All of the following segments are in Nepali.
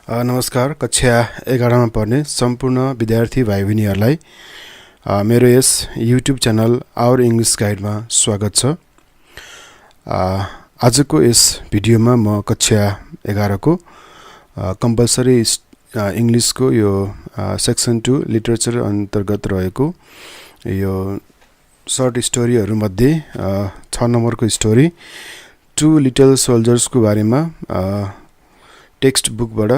नमस्कार। कक्षा 11 मा पढ्ने सम्पूर्ण विद्यार्थी भाइ बहिनीहरूलाई मेरो यस युट्युब च्यानल आवर इङ्ग्लिस गाइडमा स्वागत छ। आजको यस भिडियोमा म कक्षा 11 को कम्पल्सरी इङ्ग्लिसको यो सेक्सन 2 लिटरेचर अन्तर्गत रहेको यो सर्ट स्टोरीहरू मध्ये 6 नम्बरको स्टोरी टु लिटल सोल्जर्सको बारेमा टेक्स्ट बुकबाट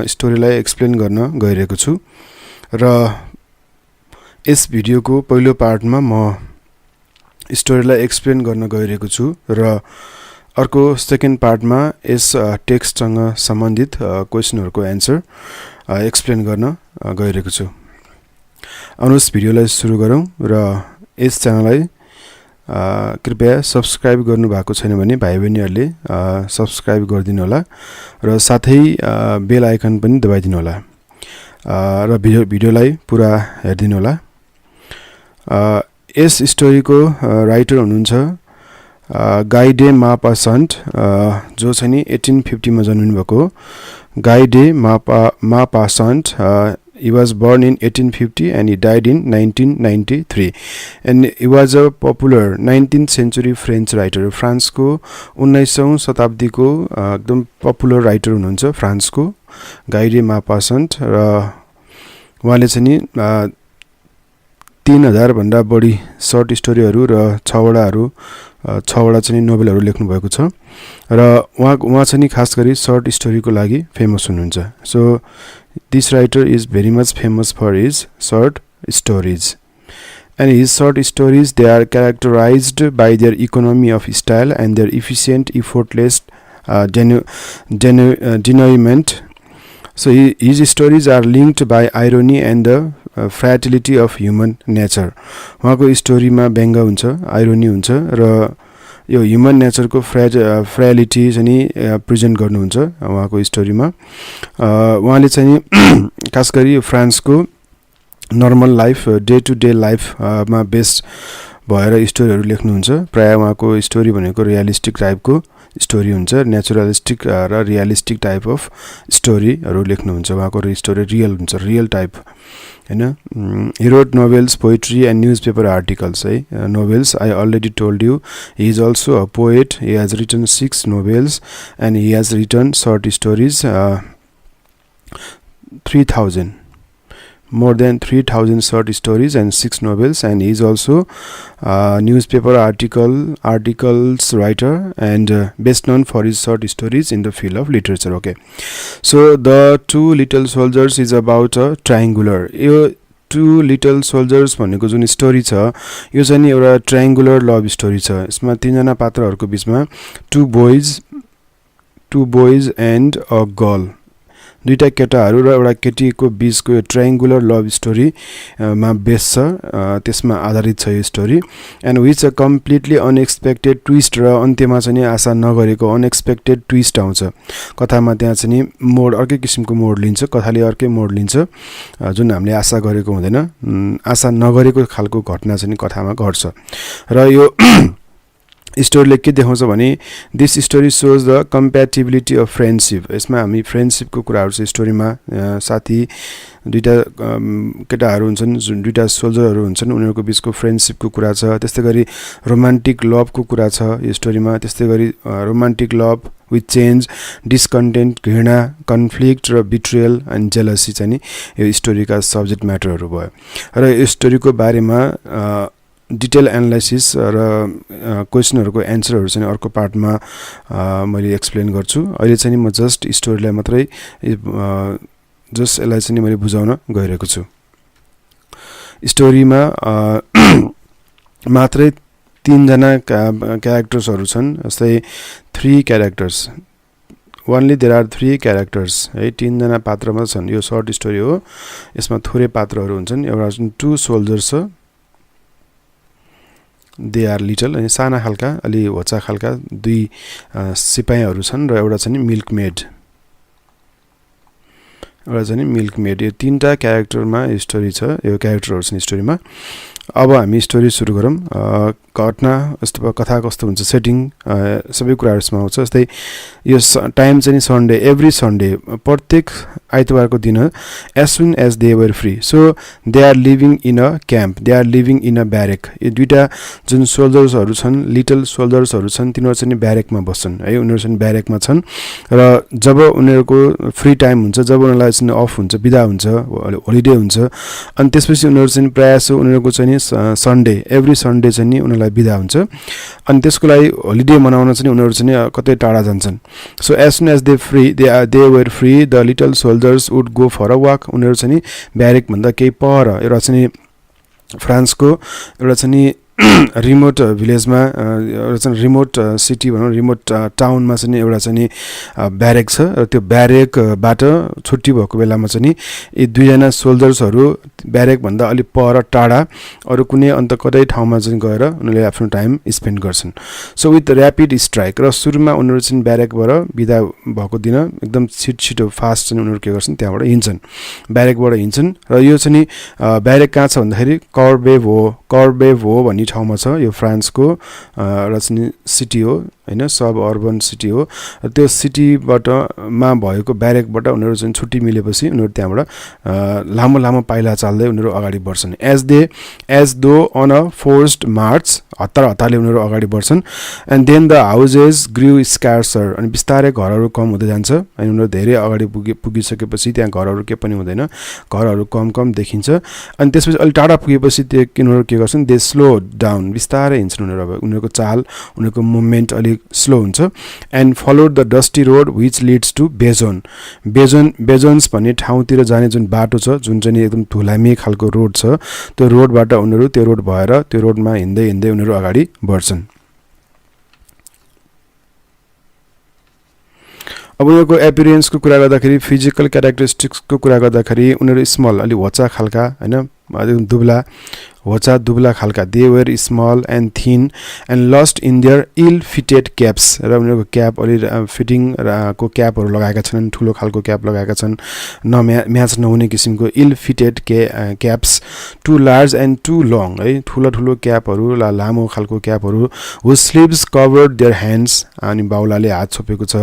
स्टोरीलाई एक्सप्लेन गर्न गइरहेको छु र यस भिडियोको पहिलो पार्टमा म स्टोरीलाई एक्सप्लेन गर्न गइरहेको छु र अर्को सेकेन्ड पार्टमा यस टेक्स्टसँग सम्बन्धित क्वेशनहरुको एन्सर एक्सप्लेन गर्न गइरहेको छु। आउनुहोस् भिडियोलाई सुरु गरौँ र यस च्यानललाई कृपया सब्स्क्राइब गर्नु भएको छैन भने भाइ बहिनीहरुले सब्स्क्राइब गरिदिनु होला र साथै बेल आइकन पनि दबाइदिनु होला र भिडियोलाई पुरा हेर्दिनु होला। यस स्टोरीको राइटर हुनुहुन्छ गाइडे मापासन्ट, जो चाहिँ नि 1850 मा जन्मिनु भएको गाइडे मापासन्ट। He was born in 1850 and he died in 1993 and he was a popular 19th century French writer. France को 19औं शताब्दीको एकदम पपुलर राइटर हुनुहुन्छ फ्रान्स को गाइडे मापासन्ट र उहाँले चाहिँ नि 3000 भन्दा बढी सर्ट स्टोरीहरू र 6वटा चाहिँ नोभेलहरू लेख्नु भएको छ र उहाँ चाहिँ नि खास गरी सर्ट स्टोरीको लागि फेमस हुनुहुन्छ। So this writer is very much famous for his short stories, and his short stories, they are characterized by their economy of style and their efficient, effortless denouement. So his stories are linked by irony and the fragility of human nature. उहाँको स्टोरीमा व्यङ्ग हुन्छ, आइरोनी हुन्छ र यो ह्युमन नेचरको फ्रेलिटी चाहिँ प्रेजेन्ट गर्नुहुन्छ उहाँको स्टोरीमा। उहाँले चाहिँ खास गरी फ्रान्सको normal life, day to day लाइफमा बेस्ड भएर स्टोरीहरू लेख्नुहुन्छ। प्राय उहाँको स्टोरी भनेको रियलिस्टिक टाइपको स्टोरी हुन्छ, नेचुरलिस्टिक र रियलिस्टिक टाइप अफ स्टोरीहरू लेख्नुहुन्छ। उहाँको स्टोरी रियल हुन्छ, रियल टाइप हैन। he wrote novels, poetry and newspaper articles. Novels, I already told you, he is also a poet. He has written 6 novels and he has written short stories 3000, more than 3000 short stories and 6 novels, and he is also newspaper articles writer and best known for his short stories in the field of literature. Okay, so the Two Little Soldiers is about a triangular. यो Two Little Soldiers भनेको जुन स्टोरी छ यो चाहिँ नि एउटा ट्रायंगुलर लभ स्टोरी छ। यसमा 3 जना पात्रहरूको बीचमा two boys and a girl, दुईटा केटाहरू र एउटा केटीको बीचको यो ट्रायंगुलर लभ स्टोरी मा बेस छ, त्यसमा आधारित छ यो story. And which a completely unexpected twist, र अन्त्यमा चाहिँ आशा नगरेको अनएक्सपेक्टेड ट्विस्ट आउँछ कथामा। त्यहाँ चाहिँ मोड अर्कै किसिमको मोड लिन्छ, कथाले अर्कै मोड लिन्छ, जुन हामीले आशा गरेको हुँदैन, आशा नगरेको खालको घटना चाहिँ कथामा घट्छ। र यो स्टोरीले के देखाउँछ भने this story shows the compatibility of friendship. यसमा हामी फ्रेन्डशिपको कुराहरू छ स्टोरीमा। साथी दुईटा केटाहरू हुन्छन्, जुन दुईटा सोल्जरहरू हुन्छन्, उनीहरूको बीचको फ्रेन्डशिपको कुरा छ। त्यस्तै गरी रोमान्टिक लभको कुरा छ यो स्टोरीमा। त्यस्तै गरी रोमान्टिक लभ विथ चेन्ज, डिस्कन्टेन्ट, घृणा, कन्फ्लिक्ट र बिट्रियल एन्ड जेलसी चाहिँ नि यो स्टोरीका सब्जेक्ट म्याटरहरू भयो। र यो स्टोरीको बारेमा डिटेल एनालाइसिस र क्वेशनहरुको एन्सरहरु चाहिँ अर्को पार्टमा मैले एक्सप्लेन गर्छु। अहिले चाहिँ म जस्ट स्टोरीलाई मात्रै यसलाई चाहिँ मैले बुझाउन गइरहेको छु। स्टोरीमा मात्रै 3 जना क्यारेक्टर्सहरु छन्। जस्तै 3 characters, only there are 3 characters है, 3 जना पात्रमा छन्। यो सर्ट स्टोरी हो, यसमा थोरै पात्रहरु हुन्छन्। एउटा चाहिँ 2 सोल्जर्स छ, दे आर लिटल, अनि साना खालका अलि होचा खालका 2 सिपाहीहरु छन् र एउटा चाहिँ मिल्कमेड, एउटा चाहिँ मिल्कमेड। यो 3टा क्यारेक्टरमा स्टोरी छ, यो क्यारेक्टरहरु छन् स्टोरीमा। अब हामी स्टोरी सुरु गरौँ। घटना यस्तो कथा कस्तो हुन्छ, सेटिङ सबै कुराहरू यसमा आउँछ। जस्तै यो टाइम चाहिँ सन्डे, एभ्री सन्डे, प्रत्येक आइतबारको दिन, as soon as they were free, so they are living in a camp, they are living in a barrack. यो दुईवटा जुन सोल्जर्सहरू छन्, लिटल सोल्जर्सहरू छन्, तिनीहरू चाहिँ ब्यारेकमा बस्छन् है, उनीहरू चाहिँ ब्यारेकमा छन्। र जब उनीहरूको फ्री टाइम हुन्छ, जब उनीहरूलाई चाहिँ अफ हुन्छ, बिदा हुन्छ, होलिडे हुन्छ, अनि त्यसपछि उनीहरू चाहिँ प्रायः जसो उनीहरूको चाहिँ सन्डे, एभ्री सन्डे चाहिँ नि उनीहरूलाई बिदा हुन्छ। अनि त्यसको लागि होलिडे मनाउन चाहिँ उनीहरू चाहिँ कतै टाढा जान्छन्। So as soon as they were free, the little soldiers would go for a walk. उनीहरू चाहिँ ब्यारेकभन्दा केही पर एउटा चाहिँ फ्रान्सको एउटा चाहिँ रिमोट भिलेजमा, एउटा चाहिँ रिमोट सिटी भनौँ, रिमोट टाउनमा चाहिँ एउटा चाहिँ ब्यारेक छ। र त्यो ब्यारेकबाट छुट्टी भएको बेलामा चाहिँ यी दुईजना सोल्जर्सहरू ब्यारेकभन्दा अलिक पर टाढा अरू कुनै अन्त कतै ठाउँमा चाहिँ गएर उनीहरूले आफ्नो टाइम स्पेन्ड गर्छन्। सो विथ ऱ्यापिड स्ट्राइक, र सुरुमा उनीहरू चाहिँ ब्यारेकबाट बिदा भएको दिन एकदम छिटो फास्ट चाहिँ उनीहरू के गर्छन्, त्यहाँबाट हिँड्छन्, ब्यारेकबाट हिँड्छन्। र यो चाहिँ ब्यारेक कहाँ छ भन्दाखेरि कर्बेभ हो भन्ने ठाउँमा छ। यो फ्रान्सको एउटा चाहिँ सिटी हो हैन, सब अर्बन सिटी हो। त्यो सिटीबाट मा भएको ब्यारेकबाट उनीहरू चाहिँ छुट्टी मिलेपछि उनीहरू त्यहाँबाट लामो पाइला चाल्दै उनीहरू अगाडि बढ्छन्। एज दो अन अ फोर्स्ड मार्च, हतारले उनीहरू अगाडि बढ्छन्। एन्ड देन द हाउजेस ग्र्यू स्कार्सर, अनि बिस्तारै घरहरू कम हुँदै जान्छ। अनि उनीहरू धेरै अगाडि पुगिसकेपछि त्यहाँ घरहरू के पनि हुँदैन, घरहरू कम देखिन्छ। अनि त्यसपछि अलिक टाढा पुगेपछि त्यो उनीहरू के गर्छन्, दे स्लो डाउन, बिस्तारै हिँड्छन् उनीहरू। अब उनीहरूको चाल, उनीहरूको मुभमेन्ट अलिक स्लो हुन्छ। And followed the dusty road which leads to Bezons भन्ने ठाउँतिर जाने जुन बाटो छ, जुन चाहिँ एकदम धुलामी खालको रोड छ, त्यो रोडबाट उनीहरू त्यो रोड भएर त्यो रोडमा हिँड्दै उनीहरू अगाडि बढ्छन्। अब उनीहरूको एपिरियन्सको कुरा गर्दाखेरि, फिजिकल क्यारेक्टरिस्टिक्सको कुरा गर्दाखेरि उनीहरू स्मल, अलिक होचा खालका हैन, दुब्ला खालका। They were small and thin and lost in their ill fitted caps, र उनीहरूको क्याप अलि फिटिङ को क्यापहरू लगाएका छन्, ठुलो खालको क्याप लगाएका छन्, म्याच नहुने किसिमको ill fitted caps. Too large and too long, है, ठुलो क्यापहरू, लामो खालको क्यापहरू। Who sleeves covered their hands, अनि बाउलाले हात छोपेको छ।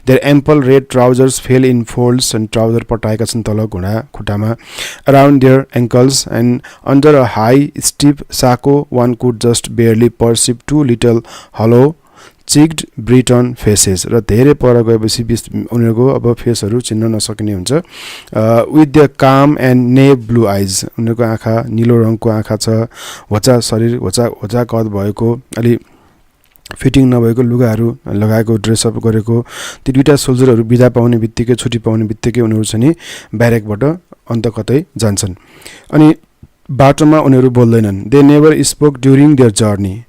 Their ample red trousers fell in folds, अनि ट्राउजर पटाएका छन् तल खुट्टामा। Around their ankles and under a high steep shako one could just barely perceive two little hollow cheeked Breton faces, र धेरै पर गएपछि उनीहरूको अब फेसहरू चिन्न नसकिने हुन्छ। विथ द काम एन्ड नेभ ब्लू आइज, उनीहरूको आँखा निलो रङको आँखा छ, होचा शरीर, होचा कद भएको, अलि फिटिङ नभएको लुगाहरू लगाएको, ड्रेसअप गरेको। ती दुईटा सोल्जरहरू बिदा पाउने बित्तिकै, छुट्टी पाउने बित्तिकै उनीहरू चाहिँ ब्यारेकबाट अन्त कतै जान्छन्। अनि बाटोमा उनीहरू बोल्दैनन्। They never spoke during their journey,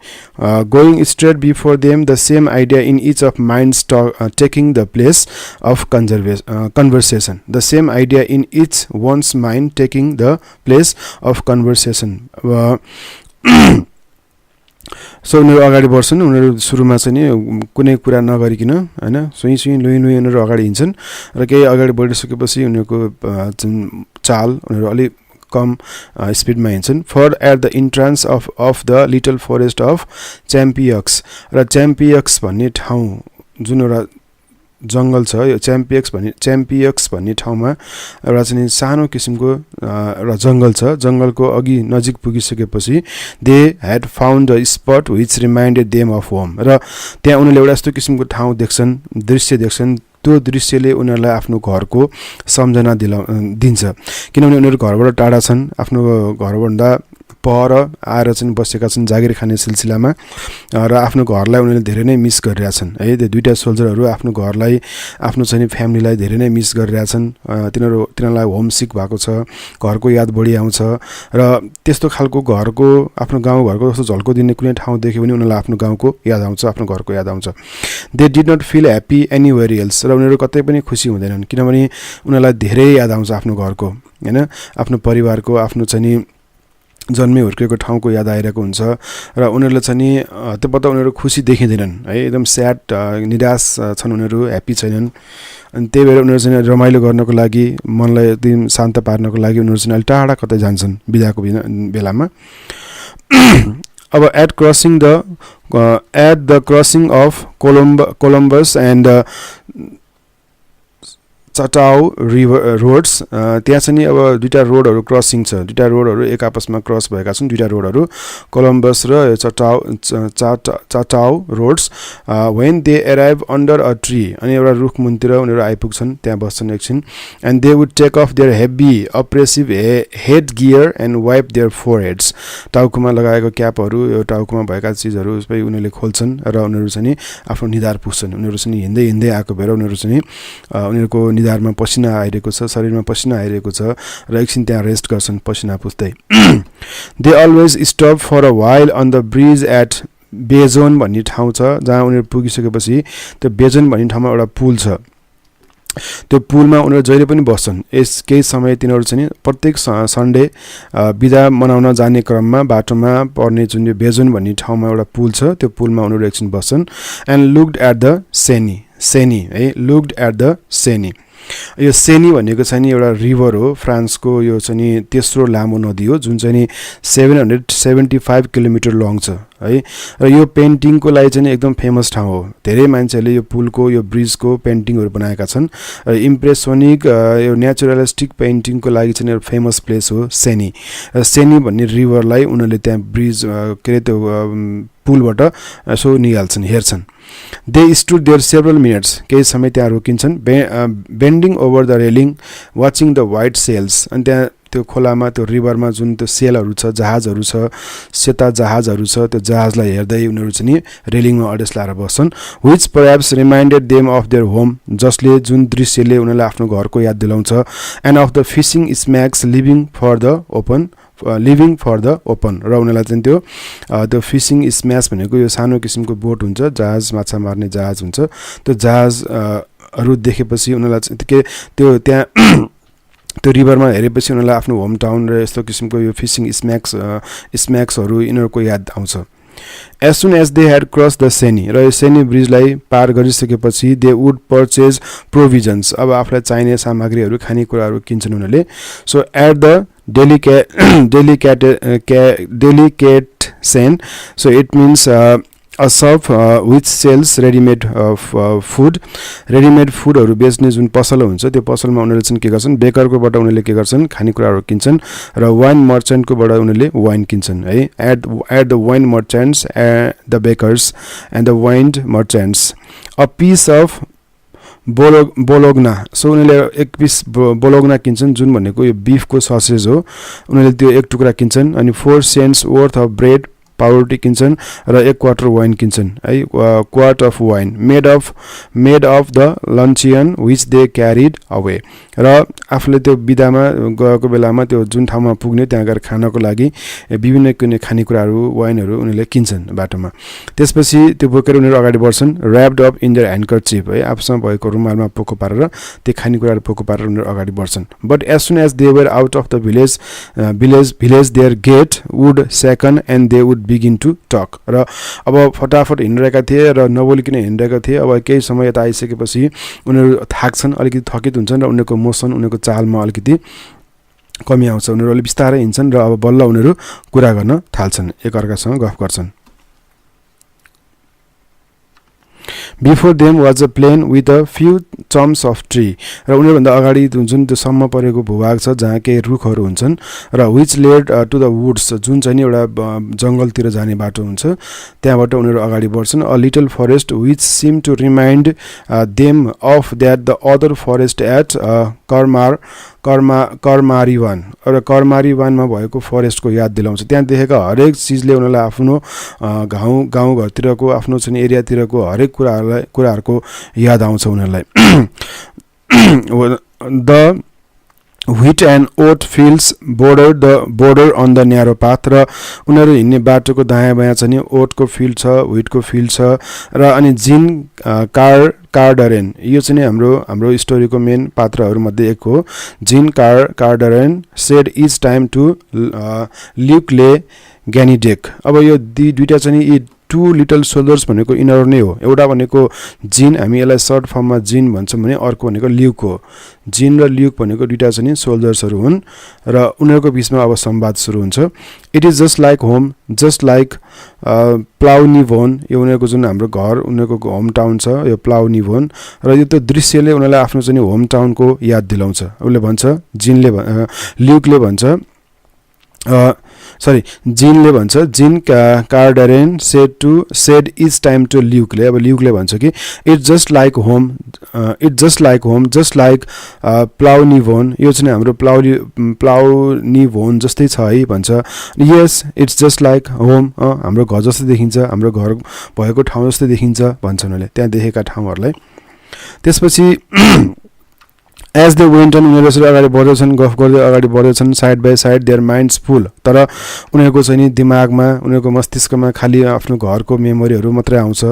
going straight before them, the same idea in each of minds taking the place of conversation, the same idea in each one's mind taking the place of conversation. So उनीहरू अगाडि बढ्छन्। उनीहरू सुरुमा चाहिँ नि कुनै कुरा नगरिकन हैन, सुई लुई उनीहरू अगाडि हिँड्छन्। र केही अगाडि बढिसकेपछि उनीहरूको चाल, उनीहरू अलिक कम स्पिडमा हिँड्छन्। For at the entrance of the little forest of Champioux, र च्याम्पियक्स भन्ने ठाउँ जुन एउटा जङ्गल छ, यो च्याम्पियक्स भन्ने ठाउँमा एउटा चाहिँ सानो किसिमको एउटा जङ्गल छ। जङ्गलको अघि नजिक पुगिसकेपछि they had found the spot which reminded them of home, र त्यहाँ उनीहरूले एउटा यस्तो किसिमको ठाउँ देख्छन्, दृश्य देख्छन्। त्यो दृश्यले उनीहरूलाई आफ्नो घरको सम्झना दिन्छ, किनभने उनीहरू घरबाट टाढा छन्, आफ्नो घरभन्दा पर आएर चाहिँ बसेका छन् जागिर खाने सिलसिलामा, र आफ्नो घरलाई उनीहरूले धेरै नै मिस गरिरहेछन् है। त्यो दुईटा सोल्जरहरू आफ्नो घरलाई, आफ्नो चाहिँ फ्यामिलीलाई धेरै नै मिस गरिरहेछन्। तिनीहरूलाई होमसिक भएको छ, घरको याद बढी आउँछ। र त्यस्तो खालको घरको, आफ्नो गाउँघरको जस्तो झल्को दिने कुनै ठाउँ देख्यो भने उनीहरूलाई आफ्नो गाउँको याद आउँछ, आफ्नो घरको याद आउँछ। They did not feel happy anywhere else, र उनीहरू कतै पनि खुसी हुँदैनन्, किनभने उनीहरूलाई धेरै याद आउँछ आफ्नो घरको हैन, आफ्नो परिवारको, आफ्नो चाहिँ जन्मे हुर्केको ठाउँको याद आइरहेको हुन्छ र उनीहरूले चाहिँ नि त्यो पत्ता उनीहरू खुसी देखिँदैनन् है, एकदम स्याड निराश छन्, उनीहरू ह्याप्पी छैनन्। अनि त्यही भएर उनीहरू चाहिँ रमाइलो गर्नको लागि, मनलाई एकदम शान्त पार्नको लागि उनीहरू चाहिँ अलि टाढा कतै जान्छन् बिदाको बेलामा। अब at the crossing of Colombes and Chatou river roads, त्यहाँ चाहिँ नि अब दुईवटा रोडहरू क्रसिङ छ, दुईवटा रोडहरू एक आपसमा क्रस भएका छन्, दुईवटा रोडहरू कोलम्बस र Chatou roads. When they arrive under a tree, अनि एउटा रुख मुनतिर उनीहरू आइपुग्छन्, त्यहाँ बस्छन् एकछिन। And they would take off their heavy oppressive headgear and wipe their foreheads, टाउकोमा लगाएको क्यापहरू, यो टाउकोमा भएका चिजहरू सबै उनीहरूले खोल्छन् र उनीहरू चाहिँ नि आफ्नो निधार पुग्छन्। उनीहरू चाहिँ हिँड्दै हिँड्दै आएको भएर उनीहरू चाहिँ उनीहरूको निधारमा पसिना आइरहेको छ, शरीरमा पसिना आइरहेको छ र एकछिन त्यहाँ रेस्ट गर्छन् पसिना पुस्दै। They always stop for a while on the bridge at Bezons भन्ने ठाउँ छ, जहाँ उनीहरू पुगिसकेपछि त्यो बेजोन भन्ने ठाउँमा एउटा पुल छ, त्यो पुलमा उनीहरू जहिले पनि बस्छन्। केही समय तिनीहरू चाहिँ प्रत्येक सन्डे बिदा मनाउन जाने क्रममा बाटोमा पर्ने जुन यो बेजोन भन्ने ठाउँमा एउटा पुल छ, त्यो पुलमा उनीहरू एकछिन बस्छन्। एन्ड लुक्ड एट द सेनी है, लुक्ड एट द सेनी। यो सेनी भनेको चाहिँ नि एउटा रिभर हो, फ्रान्सको यो चाहिँ नि तेस्रो लामो नदी हो, जुन चाहिँ नि 775 किलोमिटर लङ छ है। र यो पेन्टिङको लागि चाहिँ एकदम फेमस ठाउँ हो, धेरै मान्छेहरूले यो पुलको यो ब्रिजको पेन्टिङहरू बनाएका छन्। र इम्प्रेसोनिक यो नेचुरलिस्टिक पेन्टिङको लागि चाहिँ फेमस प्लेस हो सेनी। र सेनी भन्ने रिभरलाई उनीहरूले त्यहाँ ब्रिज के अरे त्यो पुलबाट यसो निकाल्छन्, हेर्छन्। They stood there several minutes, केही समय त्यहाँ रोकिन्छन्। Bending over the railing watching the white sails, अनि त्यहाँ त्यो खोलामा त्यो रिभरमा जुन त्यो सेलहरू छ, जहाजहरू छ, सेता जहाजहरू छ, त्यो जहाजलाई हेर्दै उनीहरू चाहिँ नि रेलिङमा अडेस लाएर बस्छन्। Which perhaps reminded them of their home, जसले जुन दृश्यले उनीहरूलाई आफ्नो घरको याद दिलाउँछ। And of the fishing smacks leaving for the open, र उनीहरूलाई चाहिँ त्यो फिसिङ स्म्याच भनेको यो सानो किसिमको बोट हुन्छ, जहाज, माछा मार्ने जहाज हुन्छ, त्यो जहाजहरू देखेपछि उनीहरूलाई चाहिँ त्यो त्यहाँ त्यो रिभरमा हेरेपछि उनीहरूलाई आफ्नो होम टाउन र यस्तो किसिमको यो फिसिङ स्म्याक्सहरू यिनीहरूको याद आउँछ। As soon as they had cross the Seine, र यो सेनी ब्रिजलाई पार गरिसकेपछि दे वुड परचेज प्रोभिजन्स, अब आफूलाई चाहिने सामग्रीहरू, खानेकुराहरू किन्छन् उनीहरूले। So at the delicate scene, so it means a shop which sells ready-made food, ready-made फुडहरू बेच्ने जुन पसल हुन्छ, त्यो पसलमा उनीहरूले चाहिँ के गर्छन्, बेकरकोबाट उनीहरूले के गर्छन्, खानेकुराहरू किन्छन्, र वाइन मर्चेन्टकोबाट उनीहरूले वाइन किन्छन् है। At the wine merchants, the bakers and the wine merchants, a piece of Bologna, so उनीहरूले एक पिस बोलोग्ना किन्छन्, जुन भनेको यो बिफको ससेज हो, उनीहरूले त्यो एक टुक्रा किन्छन्। अनि 4 सेन्ट्स वर्थ अफ ब्रेड, पाउरोटी किन्छन्, र 1 क्वार्टर वाइन किन्छन् है, quart of wine made of the luncheon which they carried away, र आफूले त्यो बिदामा गएको बेलामा त्यो जुन ठाउँमा पुग्ने त्यहाँ गएर खानको लागि विभिन्न कुनै खानेकुराहरू, वाइनहरू उनीहरूले किन्छन् बाटोमा। त्यसपछि त्यो बोकेर उनीहरू अगाडि बढ्छन्। ऱ्याप्ड अप इन देयर ह्यान्डकर्चिफ है, आफूसँग भएको रुमालमा पोको पारेर त्यो खानेकुराहरू पोको पारेर उनीहरू अगाडि बढ्छन्। But as soon as they were out of the village their gait would slacken and they would begin to talk, र अब फटाफट हिँडिरहेका थिए र नबोलिकन हिँडिरहेका थिए। अब केही समय यता आइसकेपछि उनीहरू थाक्छन्, अलिकति थकित हुन्छन्, र उनीहरूको मोसन, उनीहरूको चालमा अलिकति कमी आउँछ। उनीहरू अलिक बिस्तारै हिँड्छन् र अब बल्ल उनीहरू कुरा गर्न थाल्छन्, एकअर्कासँग गफ गर्छन्। Before them was a plain with a few चम्स अफ ट्री, र उनीहरूभन्दा अगाडि जुन त्यो सम्म परेको भूभाग छ जहाँ केही रुखहरू हुन्छन्, र which led to the woods, जुन चाहिँ नि एउटा जङ्गलतिर जाने बाटो हुन्छ, त्यहाँबाट उनीहरू अगाडि बढ्छन्। A little forest which seem to remind them of that the other forest at Kermarivan, र कर्मारीवानमा भएको फरेस्टको याद दिलाउँछ। त्यहाँ देखेका हरेक चिजले उनीहरूलाई आफ्नो गाउँघरतिरको, आफ्नो चाहिँ एरियातिरको हरेक कुराहरूको याद आउँछ उनीहरूलाई। wheat and oat fields border on the narrow path र उनीहरू हिँड्ने बाटोको दायाँ बायाँ चाहिँ ओटको फिल्ड छ व्हिटको फिल्ड छ र अनि जिन कार्डरेन यो चाहिँ हाम्रो स्टोरीको मेन पात्रहरू मध्ये एक हो जिन Kerderen said is time to ल्युकले ग्यानिडेक अब यो दुईटा चाहिँ यी टु लिटल सोल्जर्स भनेको यिनीहरू नै हो एउटा भनेको जिन हामी यसलाई सर्ट फर्ममा जिन भन्छौँ भने अर्को भनेको ल्युक हो जिन र ल्युक भनेको दुईटा चाहिँ सोल्जर्सहरू हुन् र उनीहरूको बिचमा अब संवाद सुरु हुन्छ it is just like home just like Plounivon यो उनीहरूको जुन हाम्रो घर उनीहरूको होम टाउन छ यो प्लाउनिभोन र यो त्यो दृश्यले उनीहरूलाई आफ्नो चाहिँ होम टाउनको याद दिलाउँछ उसले भन्छ ल्युकले भन्छ जिनले भन्छ Jean Kerderen said is time to ल्युकले अब ल्युकले भन्छ कि it's just like home just like Plounivon यो चाहिँ हाम्रो प्लाउनिभोन जस्तै छ है भन्छ yes it's just like home हाम्रो घर जस्तै देखिन्छ हाम्रो घर भएको ठाउँ जस्तै देखिन्छ भन्छ उनीहरूले त्यहाँ देखेका ठाउँहरूलाई त्यसपछि एज दे वेन्ट अन उनीहरू यसरी अगाडि बढ्दैछन् गफ गर्दै अगाडि बढ्दैछन् side by side their minds full तर उनीहरूको चाहिँ दिमागमा उनीहरूको मस्तिष्कमा खालि आफ्नो घरको मेमोरीहरू मात्रै आउँछ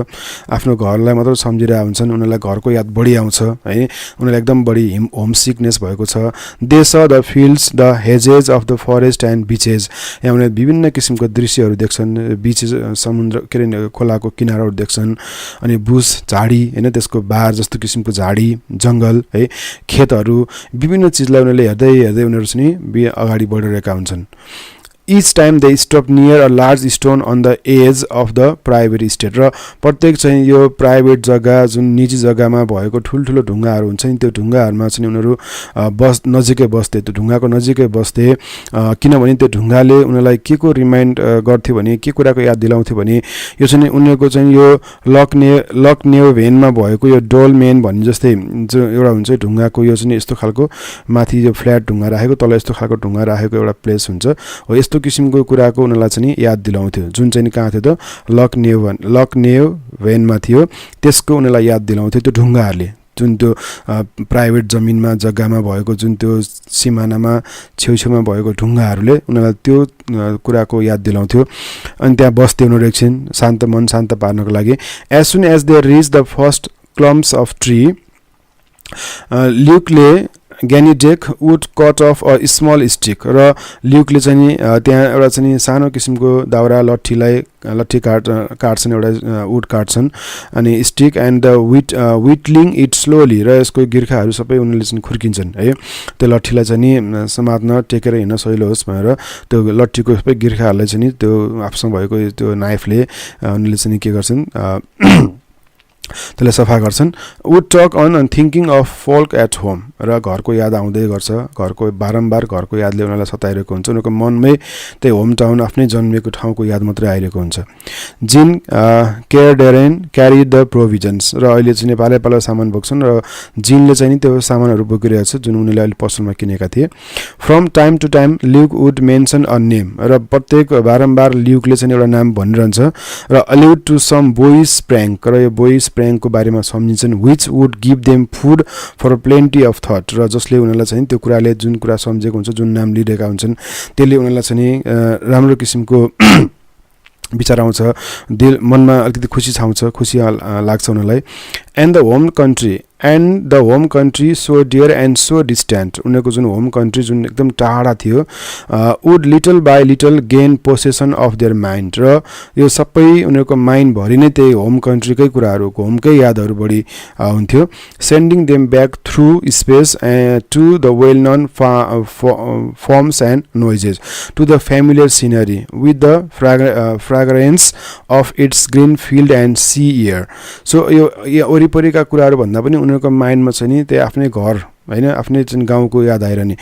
आफ्नो घरलाई मात्र सम्झिरहेका हुन्छन् उनीहरूलाई घरको याद बढी आउँछ है उनीहरूलाई एकदम बढी होम सिकनेस भएको छ दे स the fields the hedges of the forest and bitches यहाँ उनीहरूले विभिन्न किसिमको दृश्यहरू देख्छन् बिचेज समुद्र के अरे खोलाको किनाराहरू देख्छन् अनि बुस झाडी होइन त्यसको बार जस्तो किसिमको झाडी जङ्गल है खेतहरू विभिन्न चिजलाई उनीहरूले हेर्दै उनीहरू चाहिँ अगाडि बढिरहेका हुन्छन् each time they stop near a large stone on the edge of the private estate र प्रत्येक चाहिँ यो प्राइभेट जग्गा जुन निजी जग्गामा भएको ठुल्ठुलो ढुङ्गाहरू हुन्छ नि त्यो ढुङ्गाहरूमा चाहिँ उनीहरू नजिकै बस्थे त्यो ढुङ्गाको नजिकै बस्थे किनभने त्यो ढुङ्गाले उनीहरूलाई के को रिमाइन्ड गर्थ्यो भने के कुराको याद दिलाउँथ्यो भने यो चाहिँ उनीहरूको चाहिँ यो लकनेव भेनमा भएको यो डोलमेन भन्ने जस्तै जो एउटा हुन्छ ढुङ्गाको यो चाहिँ यस्तो खालको माथि यो फ्ल्याट ढुङ्गा राखेको तल यस्तो खालको ढुङ्गा राखेको एउटा प्लेस हुन्छ हो यस्तो किसिमको कुराको उनीहरूलाई चाहिँ याद दिलाउँथ्यो जुन चाहिँ कहाँ थियो त लकनेव भेनमा थियो त्यसको उनीहरूलाई याद दिलाउँथ्यो त्यो ढुङ्गाहरूले जुन त्यो प्राइभेट जमिनमा जग्गामा भएको जुन त्यो सिमानामा छेउछेउमा भएको ढुङ्गाहरूले उनीहरूलाई त्यो कुराको याद दिलाउँथ्यो अनि त्यहाँ बस्थे उनीहरू एकछिन मन शान्त पार्नको लागि as soon as they reach the first clumps of tree ल्युकले Ganidec would cut off a small stick र ल्युकले चाहिँ त्यहाँ एउटा चाहिँ सानो किसिमको दाउरा लट्ठी काट्छन् एउटा वुड काट्छन् अनि stick and the whittling it slowly र यसको गिर्खाहरू सबै उनीहरूले चाहिँ खुर्किन्छन् है त्यो लट्ठीलाई चाहिँ समात्न टेकेर हिँड्न सजिलो होस् भनेर त्यो लट्ठीको सबै गिर्खाहरूलाई चाहिँ त्यो आफूसँग भएको त्यो नाइफले उनीहरूले चाहिँ के गर्छन् त्यसलाई सफा गर्छन् would talk on thinking of folk at home र घरको याद आउँदै गर्छ घरको बारम्बार घरको यादले उनीहरूलाई सताइरहेको हुन्छ उनीहरूको मनमै त्यही होम टाउन आफ्नै जन्मेको ठाउँको याद मात्रै आइरहेको हुन्छ जिन केयरडेरेन क्यारी द प्रोभिजन्स र अहिले चाहिँ पालो सामान बोक्छन् र जिनले चाहिँ त्यो सामानहरू बोकिरहेको छ जुन उनीहरूले अहिले पसलमा किनेका थिए from time to time Luc would mention a name र प्रत्येक बारम्बार ल्युकले चाहिँ एउटा नाम भनिरहन्छ र allude to some boyish prank र यो बोइस प्र्याङ्कको बारेमा सम्झिन्छन् which would give them food for plenty of thought र जसले उनीहरूलाई चाहिँ त्यो कुराले जुन कुरा सम्झेको हुन्छ जुन नाम लिइरहेका हुन्छन् त्यसले उनीहरूलाई चाहिँ राम्रो किसिमको विचार आउँछ मनमा अलिकति खुसी छाउँछ खुसी लाग्छ उनीहरूलाई and the home country so dear and so distant उनीहरूको जुन होम कन्ट्री जुन एकदम टाढा थियो would little by little gain possession of their mind र यो सबै उनीहरूको माइन्डभरि नै त्यही होम कन्ट्रीकै कुराहरू होमकै यादहरू बढी हुन्थ्यो sending them back through space to the well known forms and noises to the familiar scenery with the fragrance of its green field and sea air so यो वरिपरिका कुराहरू भन्दा पनि उनीहरूको माइन्डमा चाहिँ नि त्यही आफ्नै घर होइन आफ्नै चाहिँ गाउँको याद आइरहने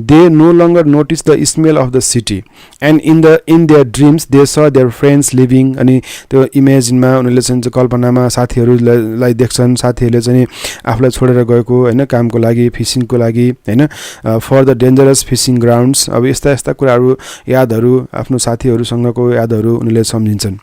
they no longer notice the smell of the city and in their dreams they saw their friends living अनि त्यो इमेजिनमा उनीहरूले चाहिँ कल्पनामा साथीहरूलाई देख्छन् साथीहरूले चाहिँ आफूलाई छोडेर गएको होइन कामको लागि फिसिङको लागि होइन for the dangerous fishing grounds अब यस्ता कुराहरू यादहरू आफ्नो साथीहरूसँगको यादहरू उनीहरूले सम्झिन्छन्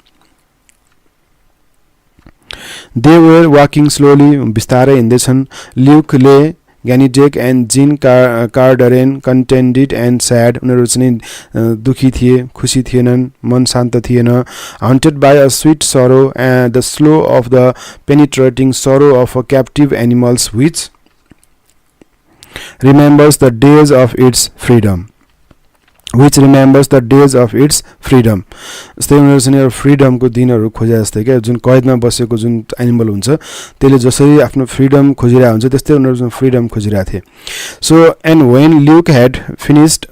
दे वेयर वाकिङ स्लोली बिस्तारै हिँड्दैछन् ल्युकले ग्यानिडेक एन्ड जिन कार्डरेन कन्टेन्डेड एन्ड स्याड उनीहरू चाहिँ दुखी थिए खुसी थिएनन् मन शान्त थिएन haunted by a sweet sorrow and the slow of the penetrating sorrow of a captive animals which remembers the days of its freedom जस्तै उनीहरू चाहिँ फ्रिडमको दिनहरू खोजे जस्तै क्या जुन कैदमा बसेको जुन एनिमल हुन्छ त्यसले जसरी आफ्नो फ्रिडम खोजिरहेको हुन्छ त्यस्तै उनीहरू चाहिँ फ्रिडम खोजिरहेको थिए so and when Luke had finished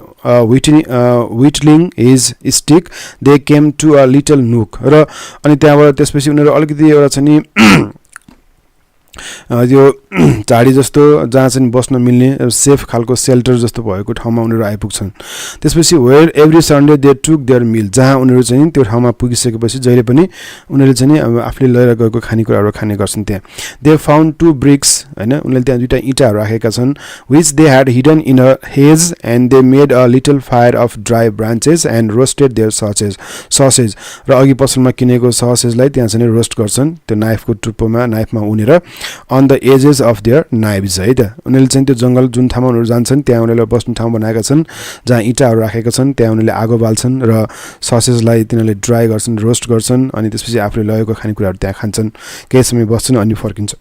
whittling his stick they came to a little nook र अनि त्यहाँबाट त्यसपछि उनीहरू अलिकति एउटा चाहिँ यो झाडी जस्तो जहाँ चाहिँ बस्न मिल्ने सेफ खालको सेल्टर जस्तो भएको ठाउँमा उनीहरू आइपुग्छन् त्यसपछि where every Sunday they took their meal जहाँ उनीहरू चाहिँ त्यो ठाउँमा पुगिसकेपछि जहिले पनि उनीहरूले चाहिँ अब आफूले लिएर गएको खानेकुराहरू खाने गर्छन् त्यहाँ दे फाउन्ड टु ब्रिक्स हैन उनीहरूले त्यहाँ दुईटा इँटाहरू राखेका छन् which they had hidden in a hedge and they made a little fire of dry branches and roasted their sausage र अघि पसलमा किनेको ससेजलाई त्यहाँ चाहिँ रोस्ट गर्छन् त्यो नाइफको टुप्पोमा नाइफमा उनेर on the edges of their knives है त उनीहरूले चाहिँ त्यो जङ्गल जुन ठाउँमा उनीहरू जान्छन् त्यहाँ उनीहरूले बस्ने ठाउँ बनाएका छन् जहाँ इँटाहरू राखेका छन् त्यहाँ उनीहरूले आगो बाल्छन् र ससेजलाई तिनीहरूले ड्राई गर्छन् रोस्ट गर्छन् अनि त्यसपछि आफूले लगेको खानेकुराहरू त्यहाँ खान्छन् केही समय बस्छन् अनि फर्किन्छ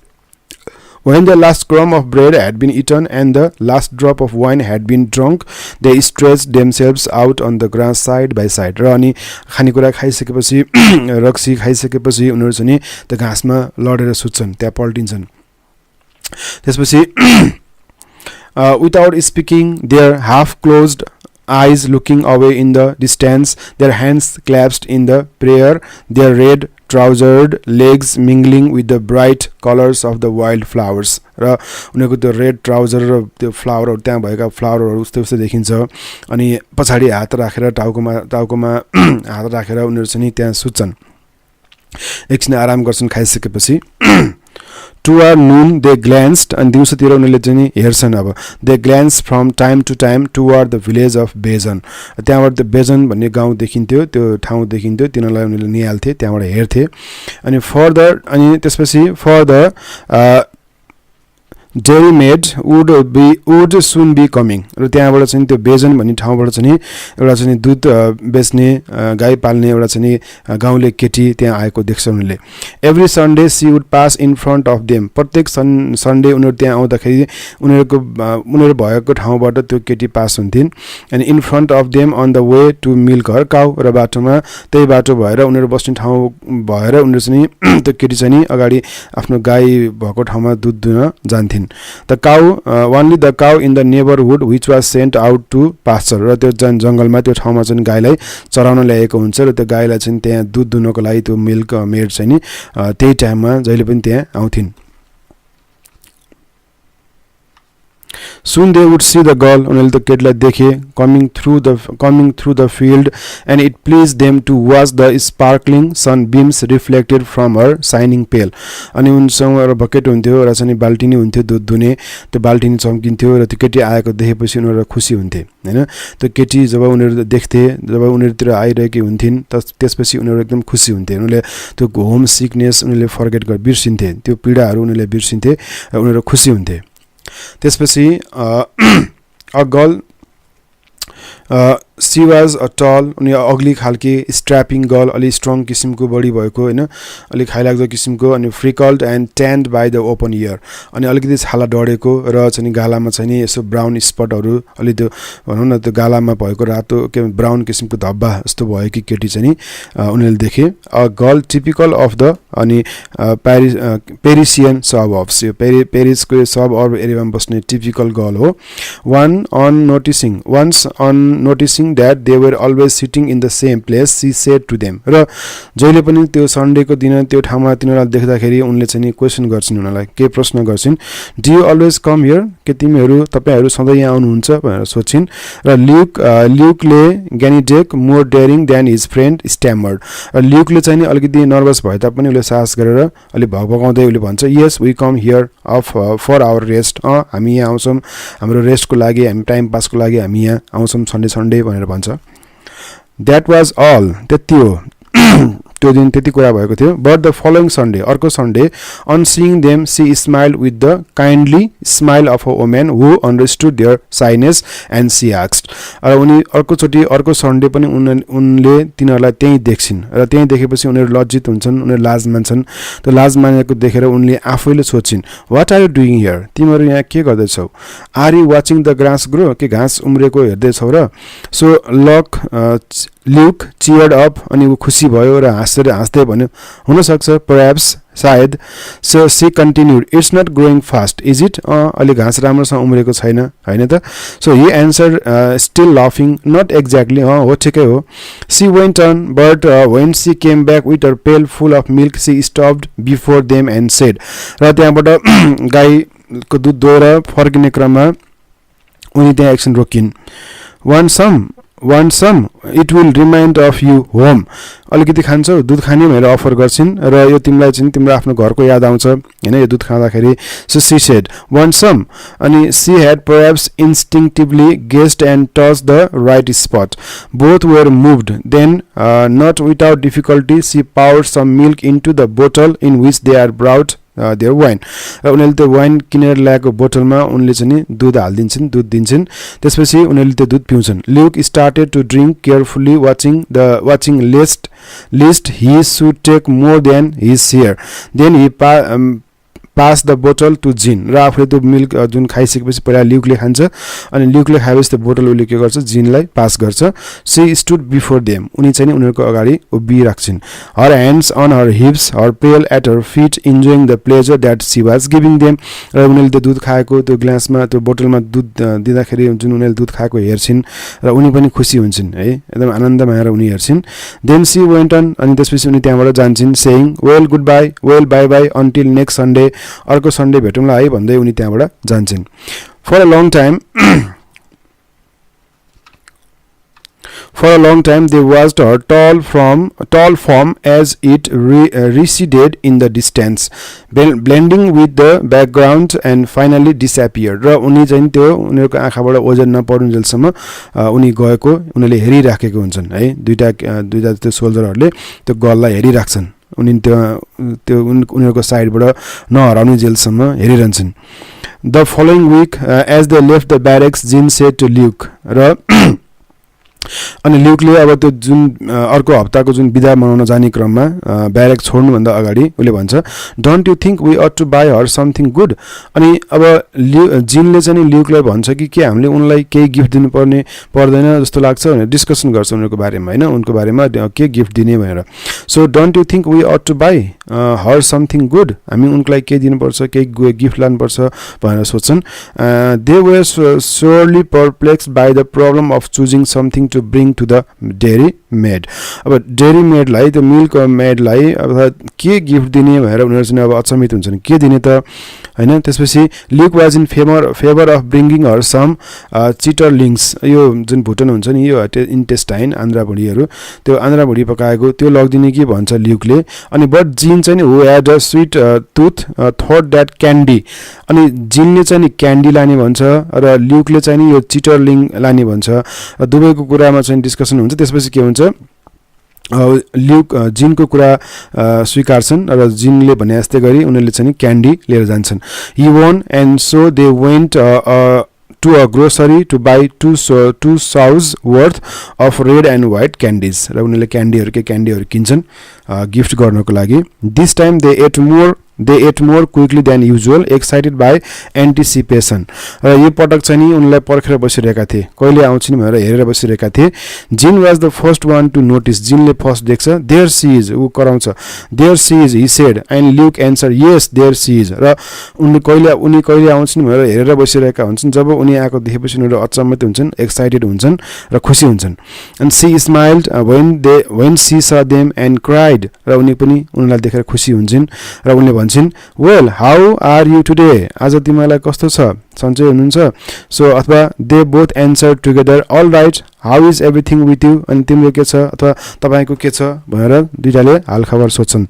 When the last crumb of bread had been eaten and the last drop of wine had been drunk, they stretched themselves out on the grass side by side. र अनि खानेकुरा खाइसकेपछि रक्सी खाइसकेपछि उनीहरू चाहिँ त्यो घाँसमा लडेर सुत्छन् त्यहाँ पल्टिन्छन् त्यसपछि without speaking their half closed eyes looking away in the distance, their hands clasped in the prayer, their red trousered legs mingling with the bright colors of the wild flowers. र उनीहरूको त्यो रेड ट्राउजर र त्यो फ्लावरहरू त्यहाँ भएका फ्लावरहरू उस्तै उस्तै देखिन्छ अनि पछाडि हात राखेर टाउकोमा हात राखेर उनीहरू चाहिँ त्यहाँ सुत्छन् एकछिन आराम गर्छन् खाइसकेपछि Toward noon they glanced and दिउँसोतिर उनीहरूले चाहिँ हेर्छन् अब they glanced from time to time toward the village of Bejan त्यहाँबाट त्यो बेजन भन्ने गाउँ देखिन्थ्यो त्यो ठाउँ देखिन्थ्यो तिनीहरूलाई उनीहरूले निहाल्थे त्यहाँबाट हेर्थे अनि फर्दर अनि त्यसपछि further dairy maid would soon be coming र त्यहाँबाट चाहिँ त्यो बेजन भन्ने ठाउँबाट चाहिँ एउटा चाहिँ दुध बेच्ने गाई पाल्ने एउटा चाहिँ गाउँले केटी त्यहाँ आएको देख्छ उनीहरूले every Sunday she would pass in front of them प्रत्येक सन्डे उनीहरू त्यहाँ आउँदाखेरि उनीहरू भएको ठाउँबाट त्यो केटी पास हुन्थिन् अनि in front of them on the way to milk her cow र बाटोमा त्यही बाटो भएर उनीहरू बस्ने ठाउँ भएर उनीहरू चाहिँ त्यो केटी चाहिँ अगाडि आफ्नो गाई भएको ठाउँमा दुध दुन जान्थिन् The cow, only the cow in the neighborhood which was sent out to pasture र त्यो जङ्गलमा त्यो ठाउँमा चाहिँ गाईलाई चराउन ल्याएको हुन्छ र त्यो गाईलाई चाहिँ त्यहाँ दुध दुनको लागि त्यो मिल्क मेड चाहिँ नि त्यही टाइममा जहिले पनि त्यहाँ आउँथिन् Soon they would see the girl उनीहरूले त्यो केटीलाई देखे coming through the field and it pleased them to watch the sparkling sunbeams reflected from her shining pail अनि उनसँग एउटा बकेट हुन्थ्यो र चाहिँ बाल्टिनी हुन्थ्यो दुध दुने त्यो बाल्टिनी चम्किन्थ्यो र त्यो केटी आएको देखेपछि उनीहरू खुसी हुन्थे हैन त्यो केटी जब उनीहरू देख्थे जब उनीहरूतिर आइरहेकी हुन्थिन् त्यसपछि उनीहरू एकदम खुसी हुन्थे उनीहरूले त्यो होम सिकनेस उनीहरूले फर्गेट गरेर बिर्सिन्थे त्यो पीडाहरू उनीहरूले बिर्सिन्थे र उनीहरू खुसी हुन्थे त्यसपछि a girl she was a tall उनी अग्ली खालके स्ट्र्यापिङ गर्ल अलि स्ट्रङ किसिमको बडी भएको हैन अलि खाइलाग्दो किसिमको अनि freckled and tanned by the open air अनि अलिकति छाला डढेको र चाहिँ गालामा चाहिँ यसो ब्राउन स्पटहरू अलि त्यो भनौँ न त्यो गालामा भएको रातो के ब्राउन किसिमको धब्बा जस्तो भएकी केटी चाहिँ उनीहरूले देखे a girl typical of the अनि पेरिसियन सबअब्स यो पेरिसको सबअर्ब एरियामा बस्ने टिपिकल गर्ल हो once on noticing that they were always sitting in the same place she said to them र जहिले पनि त्यो सन्डेको दिन त्यो ठाउँमा तिनीहरूलाई देख्दाखेरि उनले चाहिँ क्वेशन गर्छिन् उनीहरूलाई के प्रश्न गर्छिन् do you always come here के तपाईहरु सधैँ यहाँ आउनुहुन्छ भनेर सोचिन् र ल्युकले ग्यानिडेक मोर डेयरिङ देन हिज फ्रेन्ड स्ट्यामर्ड र ल्युकले चाहिँ अलिकति नर्भस भए तापनि उले साहस गरेर अलि भगभगाउँदै उले भन्छ yes we come here for our rest हामी यहाँ आउँछौँ हाम्रो रेस्टको लागि हामी टाइम पासको लागि हामी यहाँ आउँछौँ सन्डे भनेर भन्छ द्याट वाज अल त्यति हो त्यो दिन त्यति कुरा भएको थियो बट द फलोइङ सन्डे अर्को Sunday on seeing them she smiled with the kindly smile of a woman who understood their shyness and she asked र उनी अर्कोचोटि अर्को सन्डे पनि उनले तिनीहरूलाई त्यहीँ देख्छिन् र त्यहीँ देखेपछि उनीहरू लज्जित हुन्छन् उनीहरू लाज मान्छन् त्यो लाज मानेको देखेर उनले आफैले सोध्छिन् what are you doing here तिमीहरू यहाँ के गर्दैछौ are you watching the grass grow के घाँस उम्रेको हेर्दैछौ र सो ल्युक चियर्ड अप अनि ऊ खुसी भयो र हाँस्दै भन्यो हुनसक्छ परह्याप्स सायद so she continued it's not growing fast is it अहिले घाँस राम्रोसँग उम्रेको छैन होइन त सो हि एन्सर स्टिल लाफिङ नट एक्ज्याक्टली हो ठिकै हो she went on but when she came back with her pail full of milk she stopped before them and said र त्यहाँबाट गाईको दुध दोहोर फर्किने क्रममा उनी त्यहाँ एकछिन रोकिन् want some it will remind of you home अलिकति खान्छौ दुध खाने भनेर अफर गर्छिन् र यो तिमीलाई चाहिँ तिम्रो आफ्नो घरको याद आउँछ होइन यो दुध खाँदाखेरि so she said want some अनि she had perhaps instinctively guessed and touch the right spot both were moved then not without difficulty she poured some milk into the bottle in which they are brought their wine र उनीहरूले त्यो वाइन किनेर ल्याएको बोतलमा उनले चाहिँ दुध हालिदिन्छन् दुध दिन्छन् त्यसपछि उनीहरूले त्यो दुध पिउँछन् Luc started to drink carefully watching lest he should take more than his share then he pass the bottle to Jean र आफूले त्यो मिल्क जुन खाइसकेपछि पहिला ल्युकले खान्छ अनि ल्युकले खाएपछि त्यो बोटल उसले के गर्छ जिनलाई पास गर्छ सी स्टुड बिफोर देम उनी चाहिँ उनीहरूको अगाडि उभिराख्छिन् her hands on her hips her pail at her feet enjoying the pleasure that she was giving them र उनीहरूले त्यो दुध खाएको त्यो ग्लासमा त्यो बोटलमा दुध दिँदाखेरि जुन उनीहरूले दुध खाएको हेर्छिन् र उनी पनि खुसी हुन्छन् है एकदम आनन्द मानेर उनी हेर्छिन् देन सी वेन्ट अन अनि त्यसपछि उनी त्यहाँबाट जान्छन् saying well good bye well bye bye until next Sunday अर्को सन्डे भेटौँला है भन्दै उनी त्यहाँबाट जान्छन् for a long time they watched her tall form as it receded in the distance blending with the background and finally disappeared र उनी चाहिँ त्यो उनीहरूको आँखाबाट ओझेल नपरुन्जेलसम्म उनी गएको उनीहरूले हेरिराखेको हुन्छन् है दुईटा त्यो सोल्जरहरूले त्यो गर्ललाई हेरिराख्छन् उनी त्यो उनीहरूको साइडबाट नहराउने जेलसम्म हेरिरहन्छन् the following week as they left the barracks Jean said to Luke र अनि ल्युकले अब त्यो जुन अर्को हप्ताको जुन बिदा मनाउन जाने क्रममा ब्यारेक छोड्नुभन्दा अगाडि उसले भन्छ don't you think we ought to buy her something good अनि अब जिनले चाहिँ ल्युकलाई भन्छ कि के हामीले उनलाई केही गिफ्ट दिनुपर्ने पर्दैन जस्तो लाग्छ भनेर डिस्कसन गर्छ उनीहरूको बारेमा होइन उनको बारेमा के गिफ्ट दिने भनेर so don't you think we ought to buy her something good हामी उनलाई केही दिनुपर्छ केही गिफ्ट लानुपर्छ भनेर सोच्छन् they were surely perplexed by the problem of choosing something to bring to the dairy maid अब डेरी मेडलाई त्यो मिल्क मेडलाई अब के गिफ्ट दिने भनेर उनीहरू चाहिँ अब अचम्मित हुन्छन् के दिने त होइन त्यसपछि Luc was in favour of bringing her some chitterlings यो जुन भुटन हुन्छ नि यो इन्टेस्टाइन आन्द्रा भुँडीहरू त्यो आन्द्रा भुँडी पकाएको त्यो लगिदिने कि भन्छ ल्युकले अनि बट जिन चाहिँ who had a sweet tooth thought that candy अनि जिनले चाहिँ नि क्यान्डी लाने भन्छ र ल्युकले चाहिँ नि यो चिटरलिङ लाने भन्छ र दुवैको कुरामा चाहिँ डिस्कसन हुन्छ त्यसपछि के हुन्छ ल्युक जिनको कुरा स्वीकार्छन् र जिनले भने जस्तै गरी उनीहरूले चाहिँ क्यान्डी लिएर जान्छन् ही वोन and so they went to a grocery to buy two sows worth of red and white candies र उनीहरूले क्यान्डीहरू किन्छन् गिफ्ट गर्नको लागि this time they ate more quickly than usual excited by anticipation र यो पटक चाहिँ नि उनलाई पर्खेर बसिरहेका थिए कहिले आउँछिन् भनेर हेरेर बसिरहेका थिए Jean was the first one to notice जिनले फर्स्ट देख्छ देयर सी इज ऊ कराउँछ there she is he said and Luc answer yes there she is र उनी कहिले आउँछिन् भनेर हेरेर बसिरहेका हुन्छन् जब उनी आएको देखेपछि उनीहरू अचम्मित हुन्छन् एक्साइटेड हुन्छन् र खुसी हुन्छन् and she smiled when she saw them and cried र उनी पनि उनीलाई देखेर खुसी हुन्छन् र उनले भन्छन् well how are you today आज तिमीलाई कस्तो छ सन्चै हुनुहुन्छ सो अथवा they both answer together all right how is everything with you अनि तिम्रो के छ अथवा तपाईँको के छ भनेर दुईटाले हालखबर सोध्छन्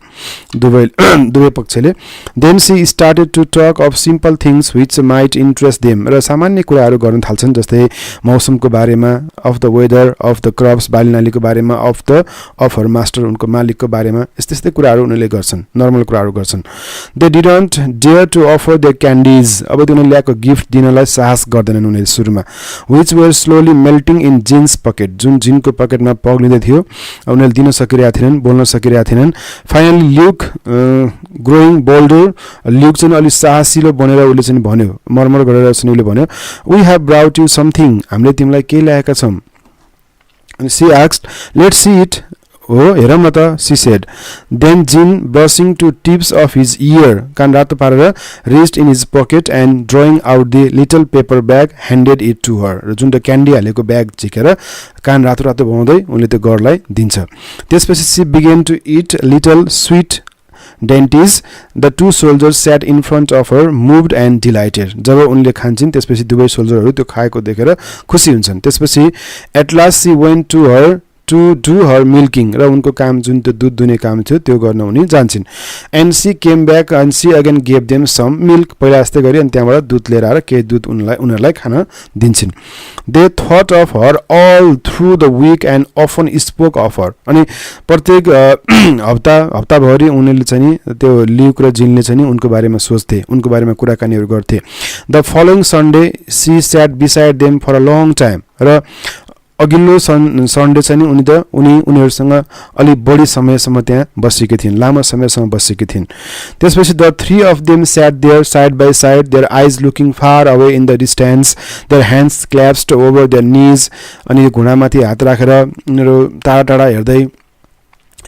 दुवै पक्षले then she started to talk of simple things which might interest them र सामान्य कुराहरू गर्न थाल्छन् जस्तै मौसमको बारेमा of the weather of the crops बालीनालीको बारेमा अफ हर मास्टर उनको मालिकको बारेमा यस्तै कुराहरू उनीहरूले गर्छन् नर्मल कुराहरू गर्छन् they didn't dare to offer the candies अब उनीहरूले ल्याएको गिफ्ट दिनलाई साहस गर्दैनन् उनीहरूले सुरुमा which were slowly melting in Jean's pocket जुन जिनको पकेटमा पग्लिँदै थियो उनीहरूले दिन सकिरहेका थिएनन् बोल्न सकिरहेका थिएनन् finally Luke growing boulder Luke चाहिँ अलिक साहसिलो बनेर उसले चाहिँ भन्यो मर्मर गरेर चाहिँ उसले भन्यो we have brought you something हामीले तिमीलाई के ल्याएका छौँ अनि she asked let's see it हो हेरौँ न त she said then Jean blushing to tips of his ear कान रातो पारेर rest in his pocket and drawing out the little paper bag handed it to her र जुन त क्यान्डी हालेको ब्याग झिकेर कान रातो रातो बनाउँदै उनले त्यो गर्ललाई दिन्छ त्यसपछि she began to eat little sweet dainties the two soldiers sat in front of her moved and delighted जब उनले खान्छन् त्यसपछि दुवै सोल्जरहरू त्यो खाएको देखेर खुसी हुन्छन् त्यसपछि at last she went to her to do her milking र उनको काम जुन त्यो दुध दुने काम थियो त्यो गर्न उनी जान्छन् and she came back and she again gave them some milk पहिला जस्तै गरी अनि त्यहाँबाट दुध लिएर आएर केही दुध उनीहरूलाई खान दिन्छन् they thought of her all through the week and often spoke of her अनि प्रत्येक हप्ताभरि उनीहरूले चाहिँ त्यो ल्युक र जिनले चाहिँ उनको बारेमा सोच्थे उनको बारेमा कुराकानीहरू गर्थे the following Sunday she sat beside them for a long time र अघिल्लो सन्डे चाहिँ उनीहरूसँग अलिक बढी समयसम्म त्यहाँ बसेकी थिइन् लामो समयसम्म बसेकी थिइन् त्यसपछि the three of them sat there side by side their eyes looking far away in the distance their hands clasped over their knees अनि घुँडामाथि हात राखेर उनीहरू टाढा टाढा हेर्दै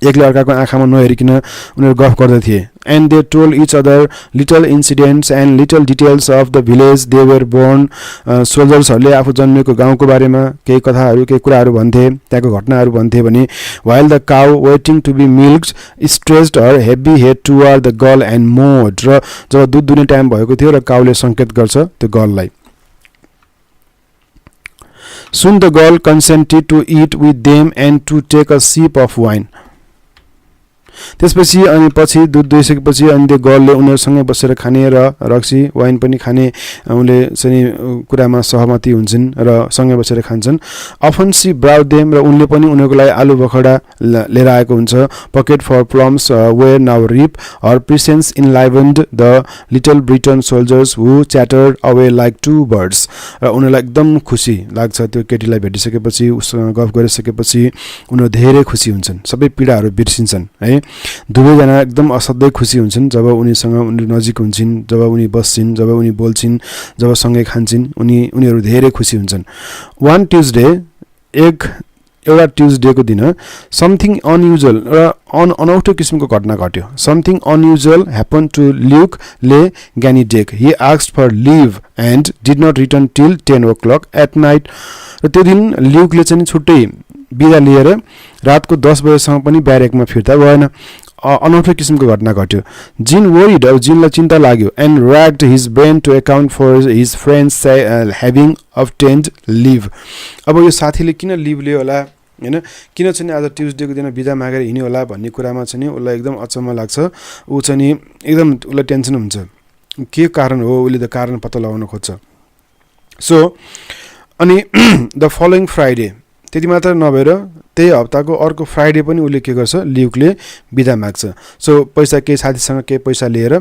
एकले अर्काको आँखामा नहेरिकन उनीहरू गफ गर्दै थिए and they told each other little incidents and little details of the village they were born सोल्जर्सहरूले आफू जन्मेको गाउँको बारेमा केही कथाहरू केही कुराहरू भन्थे त्यहाँको घटनाहरू भन्थे भने while the cow waiting to be milked stretched her heavy head toward the girl and mooed र जब दुध दुने टाइम भएको थियो र काउले सङ्केत गर्छ त्यो गर्ललाई soon the girl consented to it with them and to take a sip of wine त्यसपछि अनि पछि दुध दुइसकेपछि अनि त्यो गर्लले उनीहरूसँगै बसेर खाने र रक्सी वाइन पनि खाने उनले चाहिँ कुरामा सहमति हुन्छन् र सँगै बसेर खान्छन् अफन सी ब्राउड देम र उनले पनि उनीहरूको लागि आलु बखडा लिएर आएको हुन्छ pocket for plums where now ripe her presence enlivened the little Breton soldiers who chattered away like two birds र उनीहरूलाई एकदम खुसी लाग्छ त्यो केटीलाई भेटिसकेपछि उसँग गफ गरिसकेपछि उनीहरू धेरै खुसी हुन्छन् सबै पीडाहरू बिर्सिन्छन् है दुवैजना एकदम असाध्यै खुसी हुन्छन् जब उनीसँग उनीहरू नजिक हुन्छन् जब उनी बस्छन् जब उनी बोल्छन् जब सँगै खान्छन् उनीहरू धेरै खुसी हुन्छन् वान ट्युजडे एउटा ट्युजडेको दिन समथिङ अनयुजुअल र अनौठो किसिमको घटना घट्यो समथिङ अनयुजुअल ह्यापन टु ल्युकले Ganidec he asked for leave and did not return till 10 o'clock at night र त्यो दिन ल्युकले चाहिँ छुट्टै बिदा लिएर रातको 10 बजेसम्म पनि ब्यारेकमा फिर्ता भएन अनौठो किसिमको घटना घट्यो जिन वरिड अब जिनलाई चिन्ता लाग्यो and racked his brain to account for his friend's having obtained leave अब यो साथीले किन लिभ लियो होला हैन किन चाहिँ आज ट्युजडेको दिन बिदा मागेर हिँड्यो होला भन्ने कुरामा चाहिँ उसलाई एकदम अचम्म लाग्छ ऊ चाहिँ एकदम उसलाई टेन्सन हुन्छ के कारण हो उसले त कारण पत्ता लगाउन खोज्छ सो अनि द फलोइङ फ्राइडे त्यति मात्र नभएर त्यही हप्ताको अर्को फ्राइडे पनि उसले के गर्छ ल्युकले बिदा माग्छ सो पैसा केही साथीसँग केही पैसा लिएर